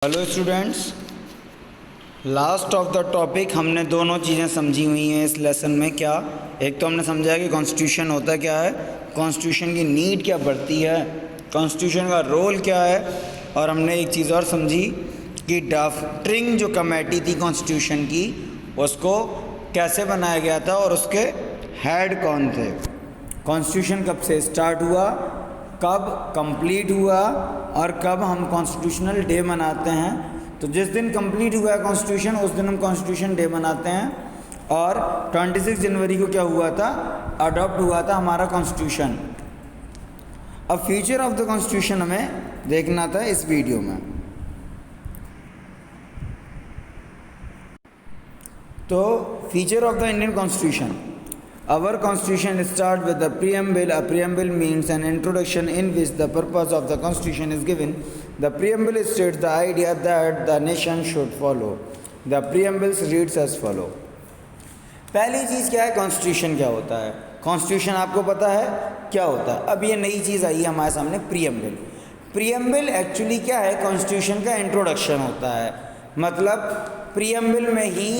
Hello students, last of the topic हमने दोनों चीज़ें समझी हुई हैं इस लेसन में। क्या, एक तो हमने समझा कि कॉन्स्टिट्यूशन होता क्या है, कॉन्स्टिट्यूशन की नीड क्या पड़ती है, कॉन्स्टिट्यूशन का रोल क्या है, और हमने एक चीज़ और समझी कि ड्राफ्टिंग जो कमेटी थी कॉन्स्टिट्यूशन की उसको कैसे बनाया गया था और उसके हेड कौन थे, कॉन्स्टिट्यूशन कब से स्टार्ट हुआ, कब कंप्लीट हुआ और कब हम कॉन्स्टिट्यूशनल डे मनाते हैं। तो जिस दिन कंप्लीट हुआ है कॉन्स्टिट्यूशन उस दिन हम कॉन्स्टिट्यूशन डे मनाते हैं। और 26 जनवरी को क्या हुआ था, अडॉप्ट हुआ था हमारा कॉन्स्टिट्यूशन। अब फ्यूचर ऑफ द कॉन्स्टिट्यूशन हमें देखना था इस वीडियो में। तो feature of the Indian constitution, our constitution starts with the preamble. A preamble means an introduction in which the purpose of the constitution is given. The preamble states the idea that the nation should follow. The preamble reads as follow. पहली चीज़ क्या है, constitution क्या होता है। Constitution आपको पता है क्या होता है। अब ये नई चीज़ आई है हमारे सामने, प्रीएम्बल। प्रीएम्बल एक्चुअली क्या है, कॉन्स्टिट्यूशन का इंट्रोडक्शन होता है। मतलब प्रीएम्बल में ही,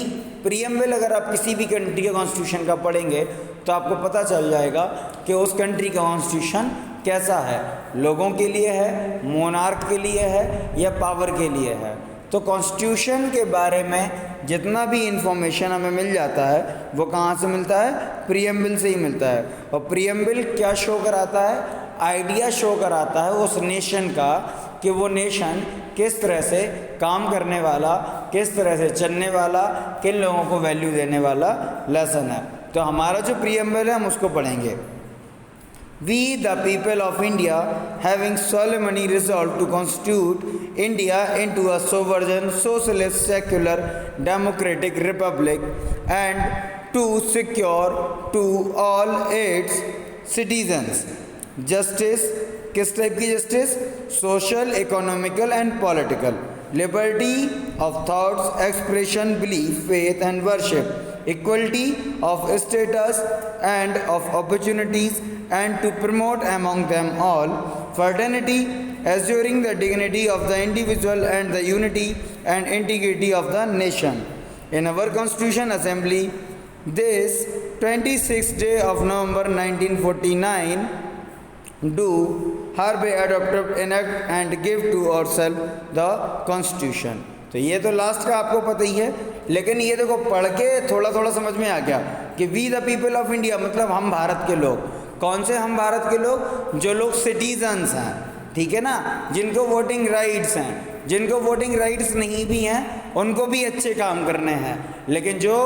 प्रीएम्बल अगर आप किसी भी कंट्री के कॉन्स्टिट्यूशन का पढ़ेंगे तो आपको पता चल जाएगा कि उस कंट्री का कॉन्स्टिट्यूशन कैसा है, लोगों के लिए है, मोनार्क के लिए है या पावर के लिए है। तो कॉन्स्टिट्यूशन के बारे में जितना भी इंफॉर्मेशन हमें मिल जाता है वो कहाँ से मिलता है, प्रीएम्बल से ही मिलता है। और प्रीएम्बल क्या शो कराता है, आइडिया शो कराता है उस नेशन का कि वो नेशन किस तरह से काम करने वाला, किस तरह से चलने वाला, किन लोगों को वैल्यू देने वाला लेसन है। तो हमारा जो प्रीएम्बल है हम उसको पढ़ेंगे। We the people of India having solemnly resolved to constitute India into a sovereign, socialist, secular, democratic republic and to secure to all its citizens justice, किस टाइप की justice, social, economical and political, liberty of thoughts, expression, belief, faith and worship, equality of status and of opportunities and to promote among them all fraternity, assuring the dignity of the individual and the unity and integrity of the nation. In our constitution assembly this 26th day of November 1949 do hereby adopt, enact and give to ourselves the constitution। तो ये तो last का आपको पता ही है, लेकिन ये देखो पढ़ के थोड़ा थोड़ा समझ में आ गया कि we the people of India मतलब हम भारत के लोग। कौन से हम भारत के लोग, जो लोग सिटीजन्स हैं, ठीक है ना, जिनको वोटिंग राइट्स हैं। जिनको वोटिंग राइट्स नहीं भी हैं उनको भी अच्छे काम करने हैं, लेकिन जो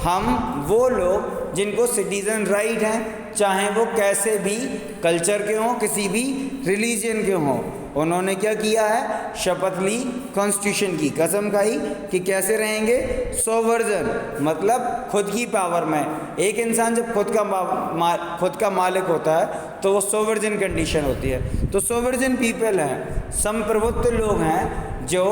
हम वो लोग जिनको सिटीजन राइट हैं, चाहे वो कैसे भी कल्चर के हों, किसी भी रिलीजन के हों, उन्होंने क्या किया है, शपथ ली, कॉन्स्टिट्यूशन की कसम खाई कि कैसे रहेंगे, सोवर्जन मतलब खुद की पावर में। एक इंसान जब खुद का मालिक होता है तो वो सोवर्जन कंडीशन होती है। तो सोवर्जन पीपल हैं, संप्रभुत्व लोग हैं जो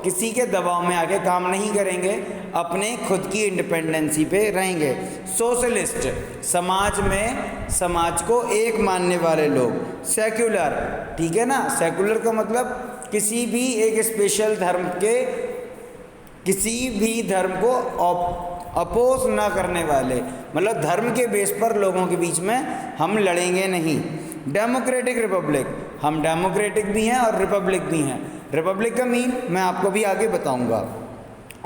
किसी के दबाव में आके काम नहीं करेंगे, अपने खुद की इंडिपेंडेंसी पे रहेंगे। सोशलिस्ट समाज में समाज को एक मानने वाले लोग। सेक्युलर, ठीक है ना, सेक्युलर का मतलब किसी भी एक स्पेशल धर्म के, किसी भी धर्म को अपोज ना करने वाले, मतलब धर्म के बेस पर लोगों के बीच में हम लड़ेंगे नहीं। डेमोक्रेटिक रिपब्लिक, हम डेमोक्रेटिक भी हैं और रिपब्लिक भी हैं। रिपब्लिक का मीन मैं आपको भी आगे बताऊंगा।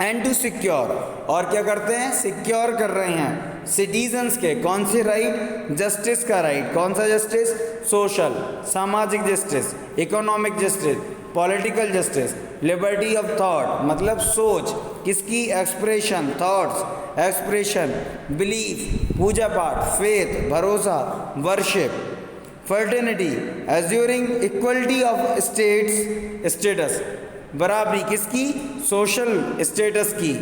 एंड टू सिक्योर, और क्या करते हैं, सिक्योर कर रहे हैं सिटीजन्स के कौन से राइट, जस्टिस का राइट। कौन सा जस्टिस, सोशल, सामाजिक justice, economic justice, political justice, liberty of thought मतलब सोच किसकी, एक्सप्रेशन, थॉट्स एक्सप्रेशन, बिलीफ पूजा पाठ, फेथ भरोसा, worship, fraternity assuring equality of status बराबरी किसकी, सोशल स्टेटस की,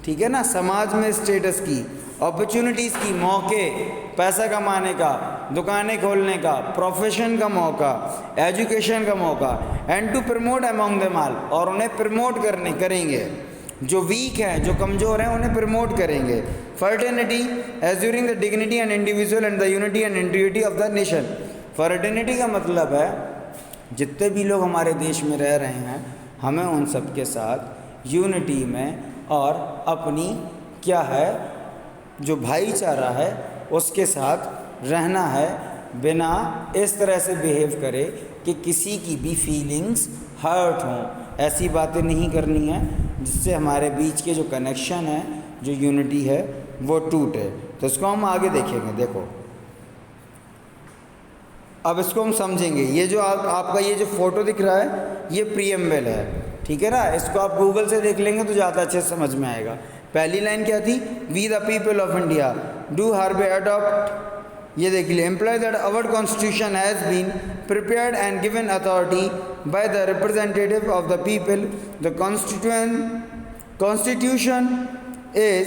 ठीक है ना, समाज में स्टेटस की, अपॉर्चुनिटीज़ की, मौके, पैसा कमाने का, दुकानें खोलने का, प्रोफेशन का मौका, एजुकेशन का मौका, and to promote among them all, और उन्हें प्रमोट करेंगे, जो वीक हैं, जो कमज़ोर हैं उन्हें प्रमोट करेंगे। Fraternity assuring the dignity and individual and the unity and integrity of the nation. Fraternity का मतलब है जितने भी लोग हमारे देश में रह रहे हैं हमें उन सब के साथ यूनिटी में और अपनी क्या है जो भाईचारा है उसके साथ रहना है, बिना इस तरह से बिहेव करे कि किसी की भी फीलिंग्स हर्ट हों। ऐसी बातें नहीं करनी है जिससे हमारे बीच के जो कनेक्शन है, जो यूनिटी है, वो टूटे। तो इसको हम आगे देखेंगे। देखो अब इसको हम समझेंगे। ये जो आपका ये जो फोटो दिख रहा है ये प्रीएम्बल है, ठीक है ना। इसको आप गूगल से देख लेंगे तो ज़्यादा अच्छे से समझ में आएगा। पहली लाइन क्या थी? We the people of India do hereby adopt, ये देख लीजिए, employ that our constitution has been prepared and given authority by the representative of the people. The constitution is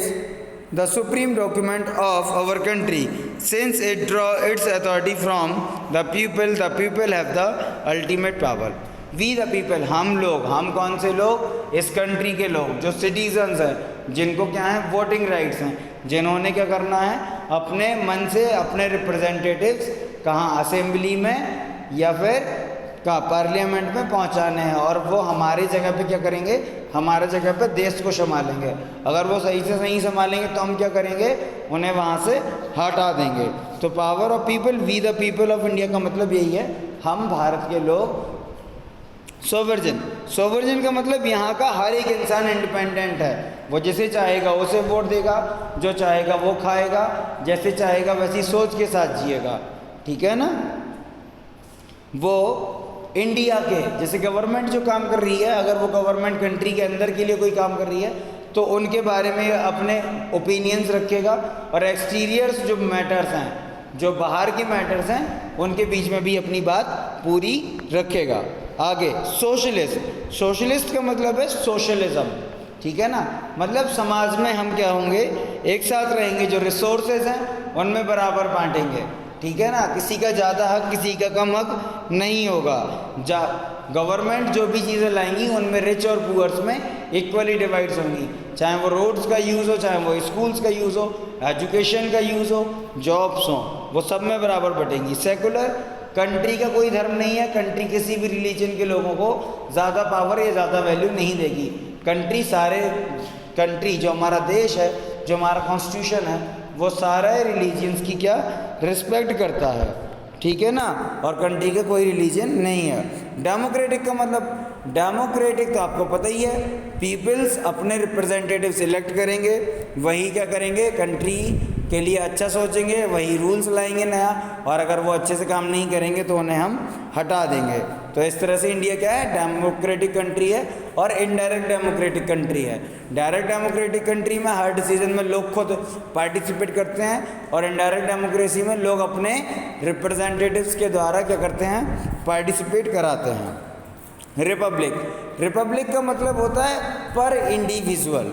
the supreme document of our country since it draw its authority from the people have the ultimate power। we the people, हम लोग, हम कौन से लोग? इस country के लोग जो सिटीजन्स हैं, जिनको क्या है वोटिंग राइट्स हैं, जिन्होंने क्या करना है अपने मन से अपने रिप्रेजेंटेटिव्स कहाँ असेंबली में या फिर कहाँ पार्लियामेंट में पहुंचाने हैं, और वो हमारी जगह पे क्या करेंगे, हमारे जगह पे देश को संभालेंगे। अगर वो सही से सही संभालेंगे तो हम क्या करेंगे, उन्हें वहाँ से हटा देंगे। तो power of people, we the people of India का मतलब यही है, हम भारत के लोग। सोवर्जन, सोवर्जन का मतलब यहाँ का हर एक इंसान इंडिपेंडेंट है, वो जैसे चाहेगा उसे वोट देगा, जो चाहेगा वो खाएगा, जैसे चाहेगा वैसी सोच के साथ जिएगा, ठीक है ना। वो इंडिया के जैसे गवर्नमेंट जो काम कर रही है, अगर वो गवर्नमेंट कंट्री के अंदर के लिए कोई काम कर रही है तो उनके बारे में अपने ओपिनियंस रखेगा, और एक्सटीरियर्स जो मैटर्स हैं, जो बाहर के मैटर्स हैं, उनके बीच में भी अपनी बात पूरी रखेगा। आगे सोशलिस्ट, सोशलिस्ट का मतलब है सोशलिज्म, ठीक है ना। मतलब समाज में हम क्या होंगे, एक साथ रहेंगे, जो रिसोर्सेज हैं उनमें बराबर बांटेंगे, ठीक है ना। किसी का ज़्यादा हक, किसी का कम हक नहीं होगा। गवर्नमेंट जो भी चीज़ें लाएंगी उनमें रिच और पुअर्स में इक्वली डिवाइड्स होंगी, चाहे वो रोड्स का यूज़ हो, चाहे वो स्कूल्स का यूज़ हो, एजुकेशन का यूज़ हो, जॉब्स हो, वो सब में बराबर बटेंगी। सेकुलर, कंट्री का कोई धर्म नहीं है, कंट्री किसी भी रिलीजन के लोगों को ज़्यादा पावर या ज़्यादा वैल्यू नहीं देगी। कंट्री सारे, कंट्री जो हमारा देश है, जो हमारा कॉन्स्टिट्यूशन है, वो सारे रिलीजन्स की क्या रिस्पेक्ट करता है, ठीक है ना। और कंट्री का कोई रिलीजन नहीं है। डेमोक्रेटिक का मतलब, डेमोक्रेटिक तो आपको पता ही है, पीपल्स अपने रिप्रेजेंटेटिव सिलेक्ट करेंगे, वही क्या करेंगे, कंट्री के लिए अच्छा सोचेंगे, वही रूल्स लाएंगे नया, और अगर वो अच्छे से काम नहीं करेंगे तो उन्हें हम हटा देंगे। तो इस तरह से इंडिया क्या है, डेमोक्रेटिक कंट्री है, और इनडायरेक्ट डेमोक्रेटिक कंट्री है। डायरेक्ट डेमोक्रेटिक कंट्री में हर डिसीजन में लोग खुद पार्टिसिपेट करते हैं, और इनडायरेक्ट डेमोक्रेसी में लोग अपने रिप्रेजेंटेटिव्स के द्वारा क्या करते हैं, पार्टिसिपेट कराते हैं। रिपब्लिक, रिपब्लिक का मतलब होता है पर इंडिविजुअल,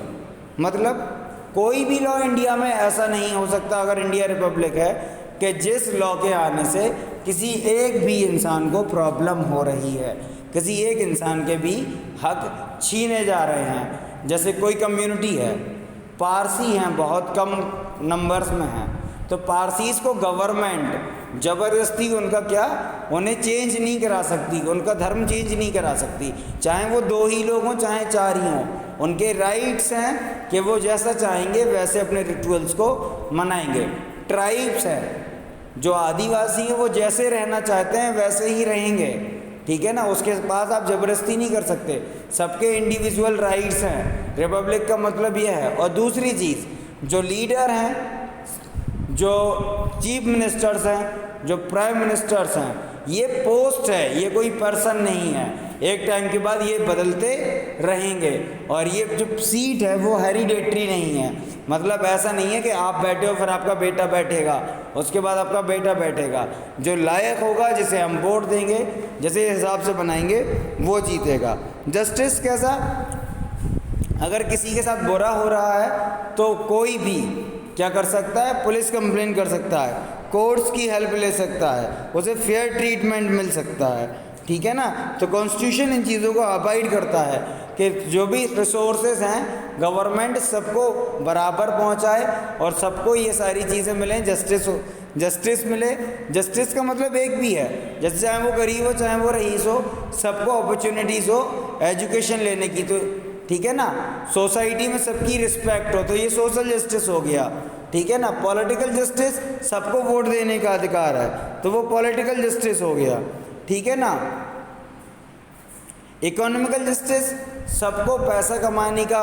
मतलब कोई भी लॉ इंडिया में ऐसा नहीं हो सकता, अगर इंडिया रिपब्लिक है, कि जिस लॉ के आने से किसी एक भी इंसान को प्रॉब्लम हो रही है, किसी एक इंसान के भी हक छीने जा रहे हैं। जैसे कोई कम्युनिटी है, पारसी हैं, बहुत कम नंबर्स में हैं, तो पारसीज़ को गवर्नमेंट ज़बरदस्ती उनका क्या, उन्हें चेंज नहीं करा सकती, उनका धर्म चेंज नहीं करा सकती, चाहे वो 2 ही लोग हों, चाहे 4 ही हों। उनके राइट्स हैं कि वो जैसा चाहेंगे वैसे अपने रिचुअल्स को मनाएंगे। ट्राइब्स हैं, जो आदिवासी हैं, वो जैसे रहना चाहते हैं वैसे ही रहेंगे, ठीक है ना। उसके पास आप ज़बरदस्ती नहीं कर सकते, सबके इंडिविजुअल राइट्स हैं। रिपब्लिक का मतलब यह है। और दूसरी चीज़, जो लीडर हैं, जो चीफ मिनिस्टर्स हैं, जो प्राइम मिनिस्टर्स हैं, ये पोस्ट है, ये कोई पर्सन नहीं है। एक टाइम के बाद ये बदलते रहेंगे, और ये जो सीट है वो हेरिडेटरी नहीं है, मतलब ऐसा नहीं है कि आप बैठे हो फिर आपका बेटा बैठेगा, उसके बाद आपका बेटा बैठेगा। जो लायक होगा, जिसे हम वोट देंगे, जैसे हिसाब से बनाएंगे, वो जीतेगा। जस्टिस कैसा, अगर किसी के साथ बुरा हो रहा है तो कोई भी क्या कर सकता है, पुलिस कंप्लेन कर सकता है, कोर्ट्स की हेल्प ले सकता है, उसे फेयर ट्रीटमेंट मिल सकता है, ठीक है ना। तो कॉन्स्टिट्यूशन इन चीज़ों को अबाइड करता है। कि जो भी रिसोर्सेज हैं गवर्नमेंट सबको बराबर पहुंचाए और सबको ये सारी चीज़ें मिलें, जस्टिस मिले। जस्टिस का मतलब एक भी है, जैसे चाहे वो गरीब हो चाहे वो रईस हो, सबको अपॉर्चुनिटीज़ हो एजुकेशन लेने की, तो ठीक है ना। सोसाइटी में सबकी रिस्पेक्ट हो, तो ये सोशल जस्टिस हो गया, ठीक है ना। पॉलिटिकल जस्टिस, सबको वोट देने का अधिकार है, तो वो पॉलिटिकल जस्टिस हो गया, ठीक है ना। इकोनॉमिकल जस्टिस, सबको पैसा कमाने का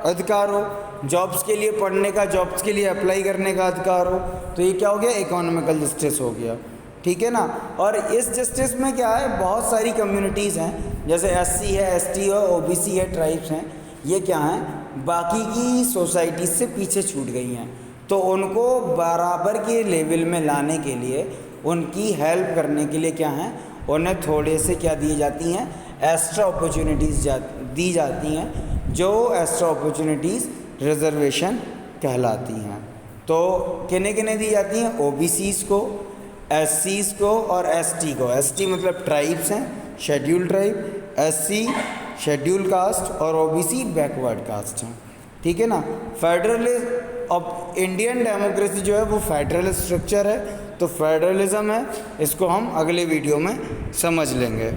अधिकार हो, जॉब्स के लिए पढ़ने का, जॉब्स के लिए अप्लाई करने का अधिकार हो, तो ये क्या हो गया, इकोनॉमिकल जस्टिस हो गया, ठीक है ना। और इस जस्टिस में क्या है, बहुत सारी कम्युनिटीज़ हैं, जैसे एससी है, एसटी है, ओबीसी है, ट्राइब्स हैं, ये क्या हैं, बाकी की सोसाइटी से पीछे छूट गई हैं, तो उनको बराबर के लेवल में लाने के लिए, उनकी हेल्प करने के लिए क्या है, उन्हें थोड़े से क्या दी जाती हैं, एक्स्ट्रा अपॉर्चुनिटीज़ दी जाती हैं, जो एक्स्ट्रा अपॉर्चुनिटीज़ रिजर्वेशन कहलाती हैं। तो किन्हें किन्हें दी जाती हैं, ओबीसीज़ को, एससीज़ को और एसटी को। एसटी मतलब ट्राइब्स हैं, schedule tribe, SC schedule caste और ओबीसी बैकवर्ड कास्ट हैं, ठीक है ना। फेडरलिज्म, अब इंडियन डेमोक्रेसी जो है वो फेडरल स्ट्रक्चर है, तो फेडरलिज्म है, इसको हम अगले वीडियो में समझ लेंगे।